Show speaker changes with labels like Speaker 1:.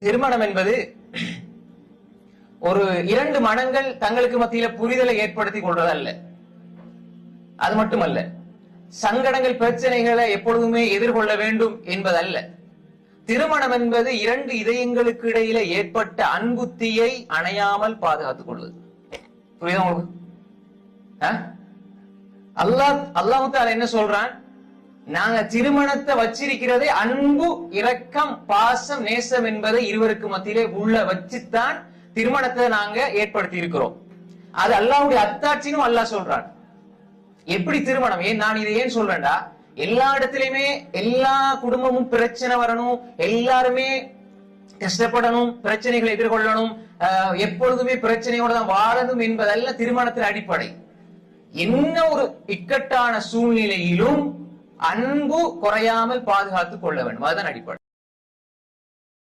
Speaker 1: திருமணம் என்பது ஒரு இரண்டு மனங்கள் தங்களுக்கு மத்தியில புரிதலை ஏற்படுத்திக் கொள்வதல்ல. அது மட்டுமல்ல, சங்கடங்கள் பிரச்சனைகளை எப்பொழுதுமே எதிர்கொள்ள வேண்டும் என்பதல்ல. திருமணம் என்பது இரண்டு இதயங்களுக்கு இடையில ஏற்பட்ட அன்புத்தியை அணையாமல் பாதுகாத்துக் கொள்வது. புரியுதா உங்களுக்கு? அல்லாஹ் தஆலா என்ன சொல்றான்? நாங்க திருமணத்தை வச்சிருக்கிறதே அன்பு, இரக்கம், பாசம், நேசம் என்பதை இருவருக்கு மத்தியிலே உள்ள வச்சுத்தான் திருமணத்தை நாங்க ஏற்படுத்தி இருக்கிறோம். அது அல்லாஹ்வுடைய அத்தாட்சினும் அல்லாஹ் சொல்றான். எப்படி திருமணம்? நான் இதை ஏன் சொல்றேன்டா, எல்லா இடத்திலுமே எல்லா குடும்பமும் பிரச்சனை வரணும், எல்லாருமே கஷ்டப்படணும், பிரச்சனைகளை எதிர்கொள்ளணும், எப்பொழுதுமே பிரச்சனையோட தான் வாழணும் என்பதல்ல திருமணத்தின் அடிப்படை. என்ன ஒரு இக்கட்டான சூழ்நிலையிலும் அன்பு குறையாமல் பாதுகாத்துக் கொள்ள வேண்டும், அதுதான் அடிப்படை.